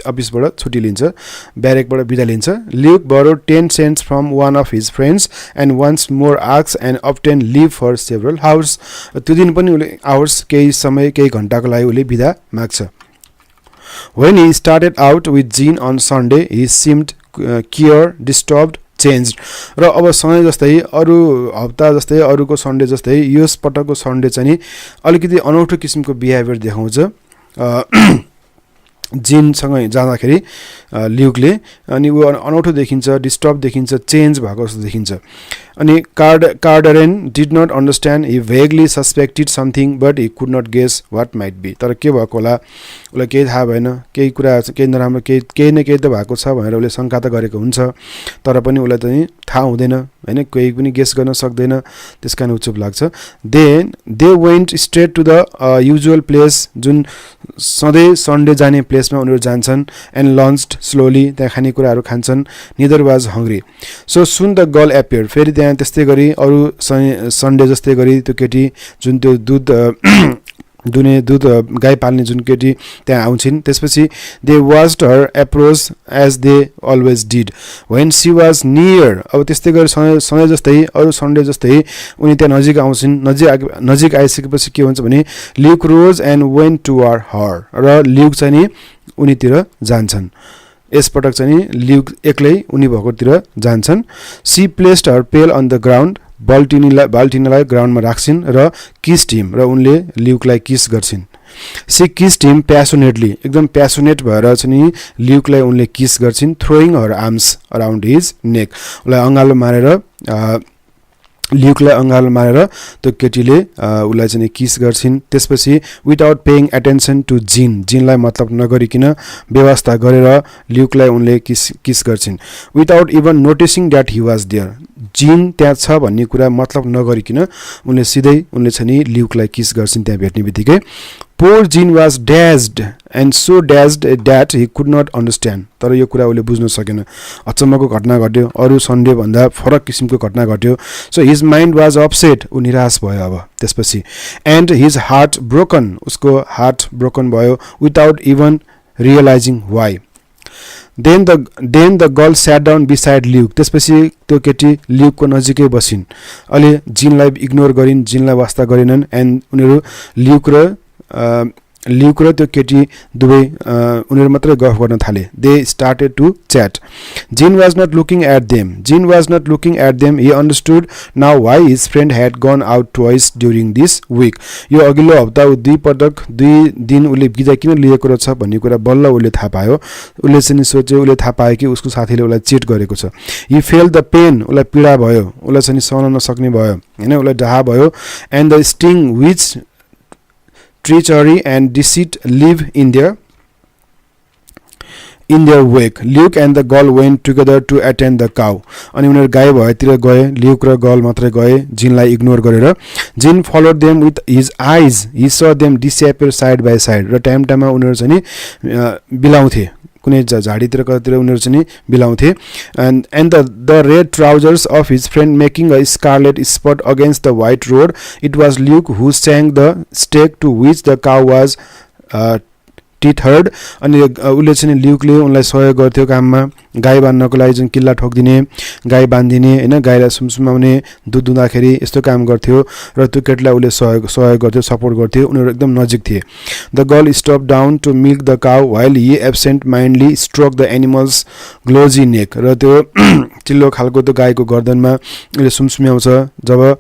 अफिसबाट छुट्टी लिन्छ ब्यारेकबाट बिदा लिन्छ Luke borrow 10 cents from one of his friends and once more आक्स and obtain leave for several hours त्यो दिन पनि उसले आवर्स केही समय केही घन्टाको लागि उसले बिदा माग्छ When he started out with Jean on Sunday, he seemed queer, disturbed, change र अब समय जस्तै अरु हप्ता जस्तै अरुको सन्डे जस्तै यस पटकको सन्डे चाहिँ अलिकति अनौठो किसिमको बिहेभियर देखाउँछ जिनसँग जाँदाखेरि ल्युकले अनि ऊ अनौठो देखिन्छ डिस्टर्ब देखिन्छ चेन्ज भएको जस्तो देखिन्छ अनि Kerderen did not understand he vaguely suspected something but he could not guess what might be तर के भएको होला उसलाई केही थाहा भएन केही कुरा केही नराम्रो केही न केही त भएको छ भनेर उसले शङ्का त गरेको हुन्छ तर पनि उसलाई चाहिँ थाहा हुँदैन हैन केही पनि गेस गर्न सक्दैन त्यसकारण उ चुप लाग्छ then they went straight to the usual place जुन सधैँ सन्डे जाने प्लेसमा उनीहरू जान्छन् एन्ड लन्च्ड स्लोली त्यहाँ खानेकुराहरू खान्छन् neither was hungry so soon the girl appear फेरि त्यहाँ त्यस्तै गरी अरू सन्डे जस्तै गरी त्यो केटी जुन त्यो दुध गाई पाल्ने जुन केटी त्यहाँ आउँछिन् त्यसपछि they watched her approach as they always did when she was near अब त्यस्तै गरी समय जस्तै अरू सन्डे जस्तै उनी त्यहाँ नजिक आउँछिन् नजिक आइसकेपछि के हुन्छ भने Luc rose and went toward her र ल्युक चाहिँ नि उनीतिर जान्छन् यसपटक चाहिँ नि ल्युक एक्लै उनी भएकोतिर जान्छन् she placed her pail on the ground बाल्टिनलाई ग्राउन्डमा राख्छिन् र किस टिम र उनले ल्युकलाई किस गर्छिन् सी किस टिम प्यासोनेटली एकदम प्यासोनेट भएर चाहिँ ल्युकलाई उनले किस गर्छिन् throwing her arms around his neck उसलाई अँगालो मारेर ल्युकलाई अँगालो मारेर त्यो केटीले उसलाई चाहिँ किस गर्छिन् त्यसपछि विदाउट पेइङ एटेन्सन टु जिनलाई मतलब नगरिकन व्यवस्था गरेर ल्युकलाई उनले किस गर्छिन् without even noticing that he was there Jean त्यहाँ छ भन्ने कुरा मतलब नगरिकन उनले चाहिँ ल्युकलाई किस गर्छिन् त्यहाँ भेट्ने बित्तिकै poor Jean was dazed and so dazed that he could not understand तर यो कुरा उसले बुझ्न सकेन अचम्मको घटना घट्यो अरू सन्डे भन्दा फरक किसिमको घटना घट्यो so his mind was upset ऊ निराश भयो अब त्यसपछि एन्ड हिज हार्ट ब्रोकन उसको हार्ट ब्रोकन भयो without even realising why then the girl sat down beside Luke त्यसपछि त्यो केटी ल्युकको नजिकै बसिन् अहिले जिनलाई इग्नोर गरिन् जिनलाई वास्ता गरेनन् एन्ड उनीहरू ल्युक र त्यो केटी दुवै उनीहरू मात्रै गफ गर्न थाले they started to chat Jean was not looking at them he understood now why his friend had gone out twice during this week यो अघिल्लो हप्ता दुई दिन उसले बिदा किन लिएको रहेछ भन्ने कुरा बल्ल उसले थाहा पायो उसले चाहिँ सोच्यो उसले थाहा पायो कि उसको साथीले उसलाई चिट गरेको छ हि फेल द पेन उसलाई पीडा भयो उसलाई चाहिँ सहन नसक्ने भयो होइन उसलाई डाहा भयो and the sting which treachery and deceit live in their wake. Luke and the girl went together to attend the cow. अनि उनीहरू गाई भएतिर गए ल्युक र गर्ल मात्रै गए जिनलाई इग्नोर गरेर जिन followed them with his eyes. He saw them disappear side by side. र टाइममा उनीहरू चाहिँ बिलाउँथे कुनै झाडीतिर कतातिर उनीहरू चाहिँ बिलाउँथे and the red trousers of his friend making a scarlet spot against the white road. It was Luke who sang the stake to which the cow was tethered. अनि उसले चाहिँ ल्युकले उनलाई सहयोग गर्थ्यो काममा गाई बान्नको लागि जुन किल्ला ठोकिदिने गाई बान्धिने होइन गाईलाई सुमसुमाउने दुध दुँदाखेरि यस्तो काम गर्थ्यो र त्यो केटीलाई उसले सहयोग गर्थ्यो सपोर्ट गर्थ्यो उनीहरू एकदम नजिक थिए the girl stop down to milk the cow while he absentmindedly stroke the animals glossy neck र त्यो चिल्लो खालको त्यो गाईको गर्दनमा उसले सुमसुम्याउँछ जब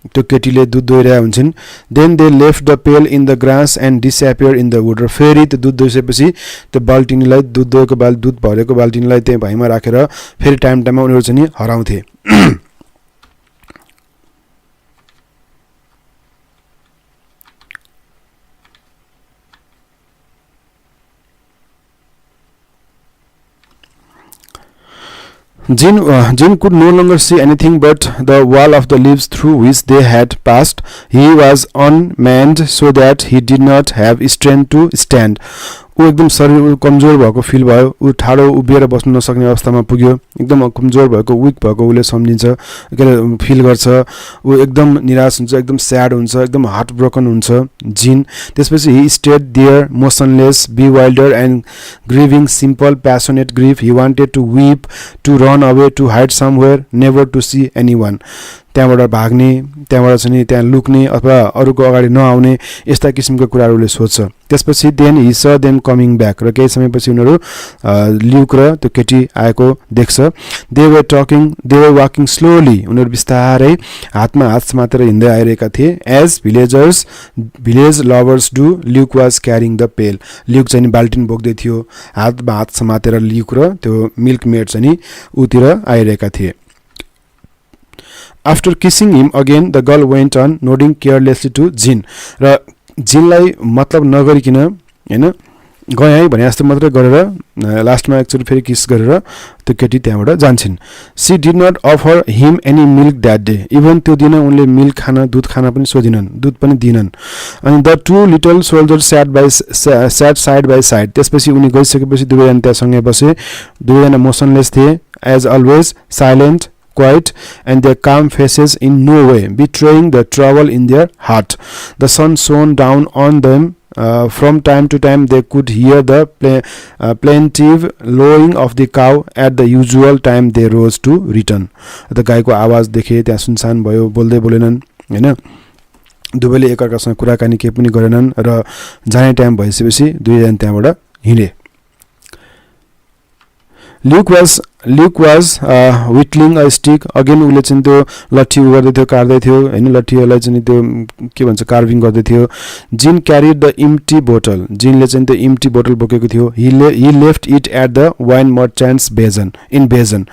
त्यो केटीले दुध दोहिरहेका हुन्छन् then they left the pail in the grass and disappear in the wood र फेरि त्यो दुध दोहिसकेपछि त्यो बाल्टिनीलाई दुध भरेको बाल्टिनीलाई त्यहाँ भाइमा राखेर फेरि टाइममा उनीहरू चाहिँ हराउँथे Jin could no longer see anything but the wall of the leaves through which they had passed. He was unmanned so that he did not have strength to stand. ऊ एकदम शरीर कमजोर भएको फिल भयो ऊ ठाडो उभिएर बस्न नसक्ने अवस्थामा पुग्यो एकदम कमजोर भएको विक भएको उसले सम्झिन्छ फिल गर्छ ऊ एकदम निराश हुन्छ एकदम स्याड हुन्छ एकदम हार्ट ब्रोकन हुन्छ जिन त्यसपछि he stayed there motionless bewildered and grieving simple passionate grief he wanted to weep to run away to hide somewhere never to see anyone त्यहाँबाट भाग्ने त्यहाँबाट चाहिँ त्यहाँ लुक्ने अथवा अरूको अगाडि नआउने यस्ता किसिमको कुराहरूले सोध्छ त्यसपछि देन हि स देम कमिङ ब्याक र केही समयपछि उनीहरू ल्युक र त्यो केटी आएको देख्छ दे वर वाकिङ स्लोली उनीहरू बिस्तारै हातमा हात समातेर हिँड्दै आइरहेका थिए as village lovers do Luke was carrying the pail Luke चाहिँ बाल्टिन बोक्दै थियो हातमा हात समातेर ल्युक र त्यो मिल्क मेड चाहिँ उतिर आइरहेका थिए After kissing him again, the girl went on, nodding carelessly to Jin. र जिनलाई मतलब नगरिकिन हैन गए है भने जस्तो मात्र गरेर लास्टमा एकचोटी फेरि किस गरेर त्यो केटी त्यहाँबाट जान्छिन्. She did not offer him any milk that day. Even त्यो दिन उनले मिल्क खान दुध खान पनि सोधिनन्, दुध पनि दिनन्. अनि the two little soldier sat side by side. त्यसपछि उनी गइसकेपछि दुवैजना त्यहाँसँगै बसे. दुवैजना मोसनलेस थिए, as always silent, quiet, and their calm faces in no way betraying the trouble in their heart. The sun shone down on them. From time to time they could hear the plaintive lowing of the cow at the usual time they rose to return. The गाईको आवाज देखे त्यहाँ सुनसान भयो, बोल्दै बोलेनन् हैन. दुवैले एकअर्कासँग कुराकानी केही पनि गरेनन् र जाने टाइम भइसकेपछि दुवैजना त्यहाँबाट हिँडे. Luke was whittling a stick. Again उसले चाहिँ त्यो लट्ठी गर्दै थियो, काट्दै थियो हैन. लट्ठीलाई चाहिँ त्यो के भन्छ कार्भिङ गर्दै थियो. जिन क्यारिड द इम्प्टी बोटल. जिनले चाहिँ त्यो इम्प्टी बोटल बोकेको थियो. he left it at the wine merchant's basin in basin.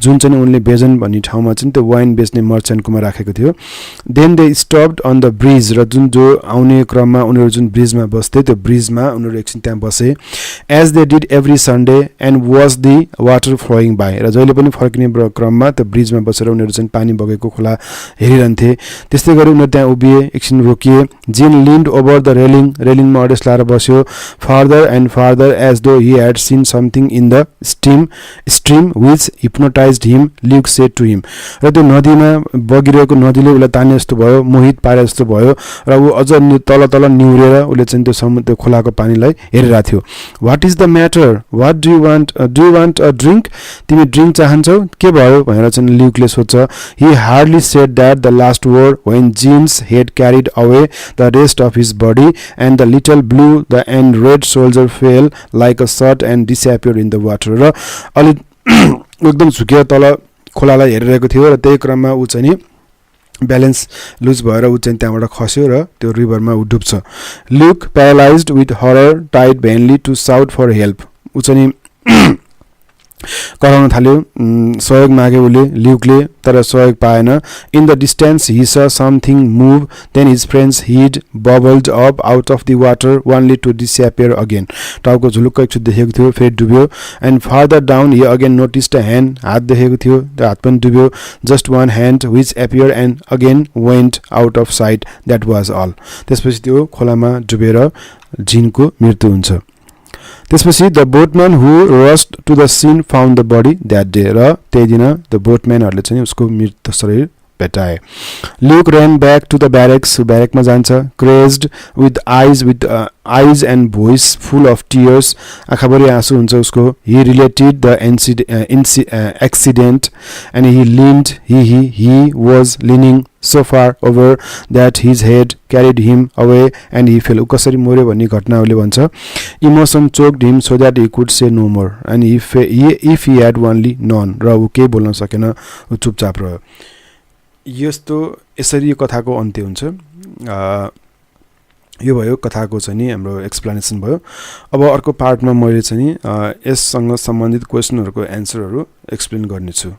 जुन चाहिँ उनले बेजन भन्ने ठाउँमा चाहिँ त्यो वाइन बेच्ने मर्चेन्टकोमा राखेको थियो. Then they stopped on the bridge. र जुन जो आउने क्रममा उनीहरू जुन ब्रिजमा बस्थे त्यो ब्रिजमा उनीहरू एकछिन त्यहाँ बसे. As they did every Sunday and watched the water flowing by. र जहिले पनि फर्किने क्रममा त्यो ब्रिजमा बसेर उनीहरू चाहिँ पानी बगेको खोला हेरिरहन्थे. त्यस्तै गरी उनीहरू त्यहाँ उभिए, एकछिन रोकिए. जिन लिन्ड ओभर द रेलिङमा अडेस लाएर बस्यो. Farther and farther as though he had seen something in the stream which hypnotized him, Luc said to him. र त्यो नदीमा बगिरहेको नदीले उसलाई ताने जस्तो भयो, मोहित पारे जस्तो भयो र ऊ अझ तल तल निहुरेर उसले चाहिँ त्यो खोलाको पानीलाई हेरिरहेको थियो. What is the matter, what do you want a drink. तिमी ड्रिङ्क चाहन्छौ, के भयो भनेर चाहिँ ल्युकले सोध्छ. He hardly said that the last word when Jean's head carried away the rest of his body and the little blue the and red soldier fell like a shot and disappear in the water. र अलि एकदम झुकेर तल खोलालाई हेरिरहेको थियो र त्यही क्रममा ऊ चाहिँ नि ब्यालेन्स लुज भएर ऊ चाहिँ त्यहाँबाट खस्यो र त्यो रिभरमा ऊ डुब्छ. लुक प्यारालाइज्ड विथ हरर टाइड vainly to shout for help. ऊ चाहिँ कराउन थाल्यो, सहयोग माग्यो उसले ल्युकले, तर सहयोग पाएन. In the distance he saw something move. Then his friend's head bubbled up out of the water only to disappear again. टाउको झुलुक्क एकछिन देखेको थियो, फेरि डुब्यो. And farther down he again noticed a hand. हात देखेको थियो, त्यो हात पनि डुब्यो. Just one hand which appear and again went out of sight. That was all. त्यसपछि त्यो खोलामा डुबेर जिनको मृत्यु हुन्छ. त्यसपछि the boatman who rushed to the scene found the body that day. र त्यही दिन द बोटम्यानहरूले चाहिँ उसको मृत शरीर भेटाए. Luc ran back to the barracks. ब्यारेकमा जान्छ, crazed with eyes and voice full of tears. आँखाभरि आँसु हुन्छ उसको. He related the accident and he leaned. He was leaning so far over that his head carried him away and he fell. कसरी मर्यो भन्ने घटना उसले भन्छ. Emotion choked him so that he could say no more and if he had only known. र ऊ केही बोल्न सकेन, ऊ चुपचाप रह्यो. यस्तो यसरी यो कथाको अन्त्य हुन्छ. यो भयो कथाको चाहिँ नि हाम्रो एक्सप्लेनेसन भयो. अब अर्को पार्टमा मैले चाहिँ यससँग सम्बन्धित क्वेसनहरूको एन्सरहरू एक्सप्लेन गर्नेछु.